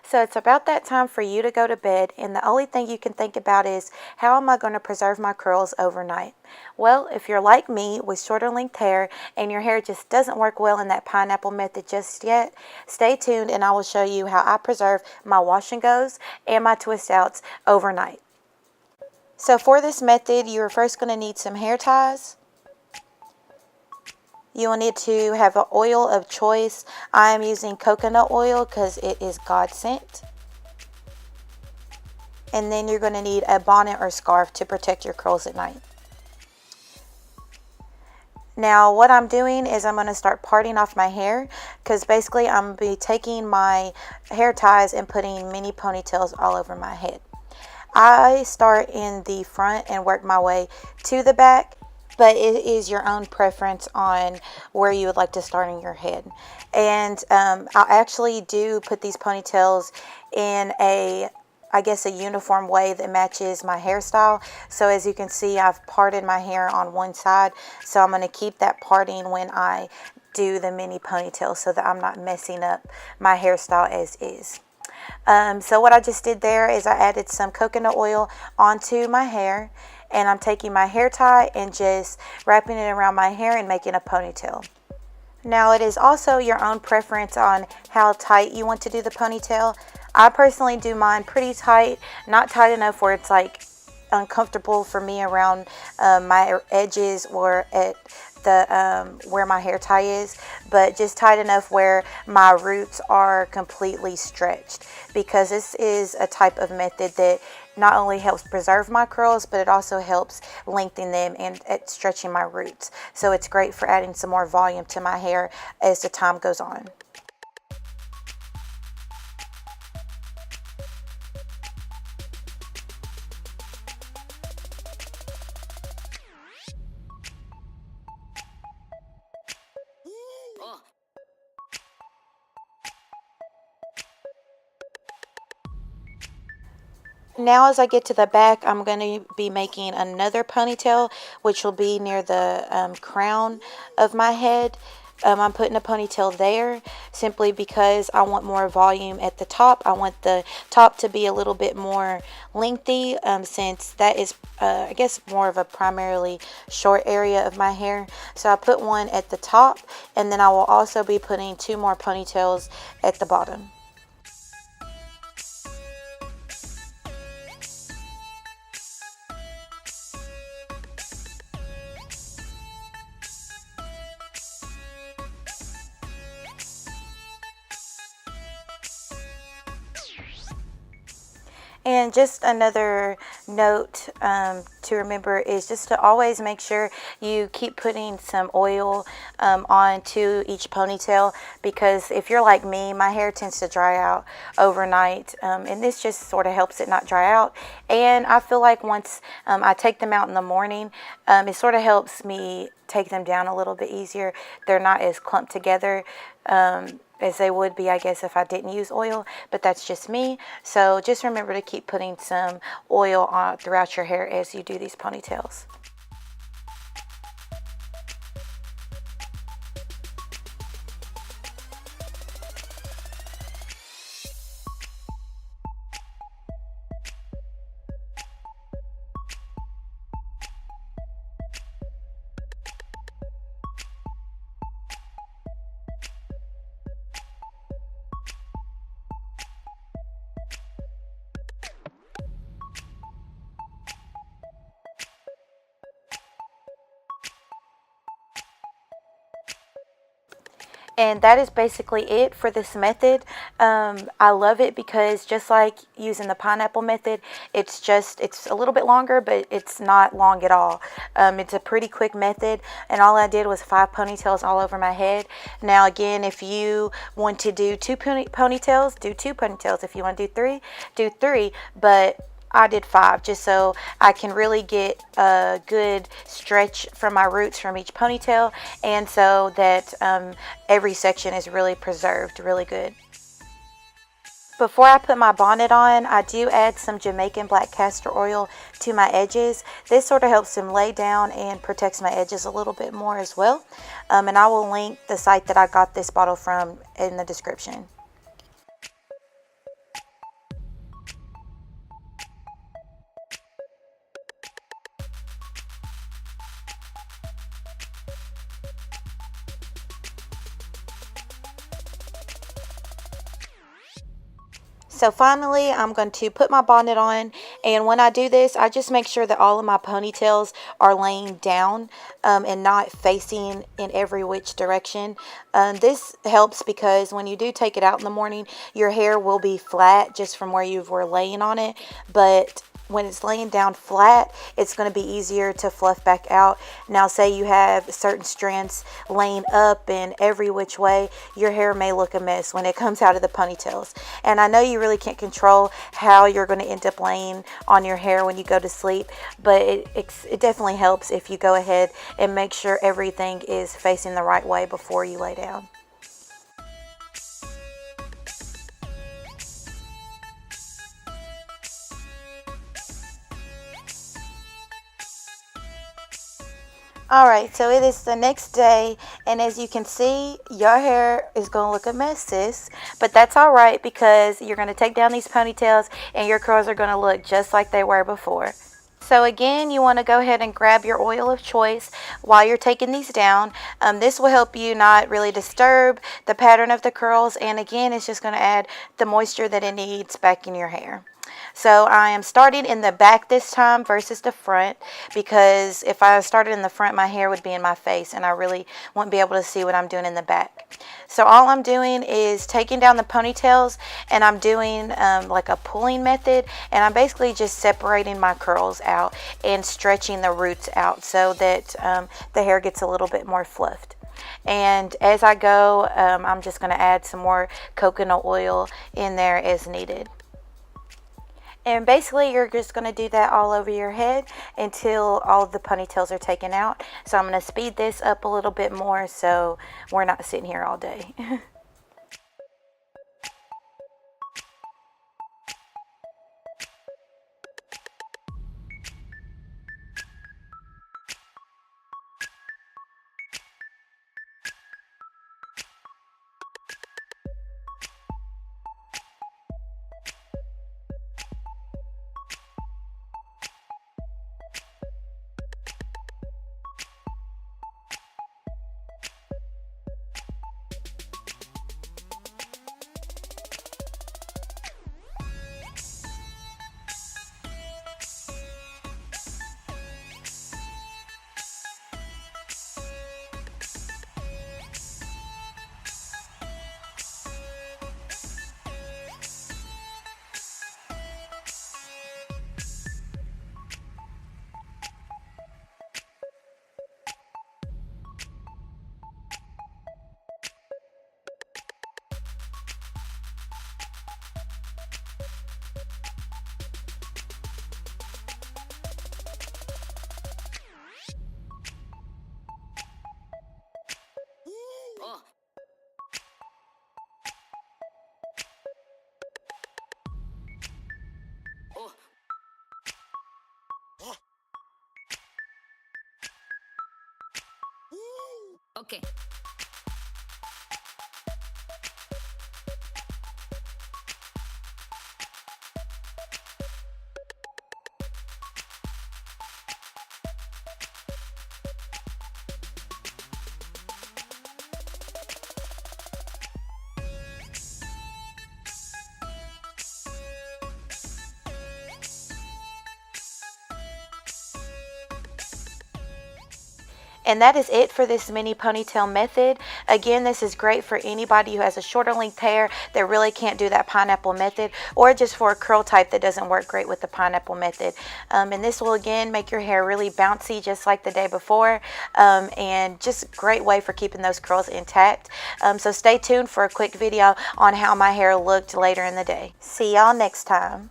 So it's about that time for you to go to bed, and the only thing you can think about is, how am I going to preserve my curls overnight? Well, if you're like me with shorter length hair and your hair just doesn't work well in that pineapple method just yet, stay tuned and I will show you how I preserve my wash and goes and my twist outs overnight. So for this method, you're first going to need some hair ties. You will need to have an oil of choice. I am using coconut oil because it is God sent. And then you're going to need a bonnet or scarf to protect your curls at night. Now what I'm doing is I'm going to start parting off my hair, because basically I'm going to be taking my hair ties and putting mini ponytails all over my head. I start in the front and work my way to the back, but it is your own preference on where you would like to start in your head. And I actually do put these ponytails in I guess a uniform way that matches my hairstyle. So as you can see, I've parted my hair on one side, so I'm going to keep that parting when I do the mini ponytail so that I'm not messing up my hairstyle as is. So what I just did there is I added some coconut oil onto my hair, and I'm taking my hair tie and just wrapping it around my hair and making a ponytail. Now it is also your own preference on how tight you want to do the ponytail. I personally do mine pretty tight, not tight enough where it's like uncomfortable for me around my edges or at the where my hair tie is, but just tight enough where my roots are completely stretched, because this is a type of method that not only helps preserve my curls, but it also helps lengthen them and at stretching my roots. So it's great for adding some more volume to my hair as the time goes on. Now as I get to the back, I'm going to be making another ponytail, which will be near the crown of my head. I'm putting a ponytail there simply because I want more volume at the top. I want the top to be a little bit more lengthy, since that is, I guess, more of a primarily short area of my hair. So I put one at the top, and then I will also be putting 2 more ponytails at the bottom. And just another note to remember is just to always make sure you keep putting some oil onto each ponytail, because if you're like me, my hair tends to dry out overnight, and this just sort of helps it not dry out. And I feel like once I take them out in the morning, it sort of helps me take them down a little bit easier. They're not as clumped together as they would be, I guess, if I didn't use oil, but that's just me. So just remember to keep putting some oil on throughout your hair as you do these ponytails. And that is basically it for this method. I love it because just like using the pineapple method, it's a little bit longer, but it's not long at all. It's a pretty quick method, and all I did was 5 ponytails all over my head. Now again, if you want to do 2 ponytails, do 2 ponytails. If you want to do 3, do 3. But I did 5 just so I can really get a good stretch from my roots from each ponytail, and so that every section is really preserved really good. Before I put my bonnet on, I do add some Jamaican black castor oil to my edges. This sort of helps them lay down and protects my edges a little bit more as well. And I will link the site that I got this bottle from in the description. So finally, I'm going to put my bonnet on, and when I do this, I just make sure that all of my ponytails are laying down and not facing in every which direction. This helps because when you do take it out in the morning, your hair will be flat just from where you were laying on it, but when it's laying down flat, it's going to be easier to fluff back out. Now, say you have certain strands laying up in every which way, your hair may look a mess when it comes out of the ponytails. And I know you really can't control how you're going to end up laying on your hair when you go to sleep, but it definitely helps if you go ahead and make sure everything is facing the right way before you lay down. Alright, so it is the next day, and as you can see, your hair is going to look a mess, sis. But that's alright because you're going to take down these ponytails and your curls are going to look just like they were before. So again, you want to go ahead and grab your oil of choice while you're taking these down. This will help you not really disturb the pattern of the curls, and again, it's just going to add the moisture that it needs back in your hair. So I am starting in the back this time versus the front, because if I started in the front, my hair would be in my face and I really wouldn't be able to see what I'm doing in the back. So all I'm doing is taking down the ponytails, and I'm doing like a pulling method, and I'm basically just separating my curls out and stretching the roots out so that the hair gets a little bit more fluffed. And as I go, I'm just going to add some more coconut oil in there as needed. And basically, you're just going to do that all over your head until all of the ponytails are taken out. So I'm going to speed this up a little bit more so we're not sitting here all day. Okay. And that is it for this mini ponytail method. Again, this is great for anybody who has a shorter length hair that really can't do that pineapple method, or just for a curl type that doesn't work great with the pineapple method. And this will again make your hair really bouncy just like the day before, and just a great way for keeping those curls intact. So stay tuned for a quick video on how my hair looked later in the day. See y'all next time.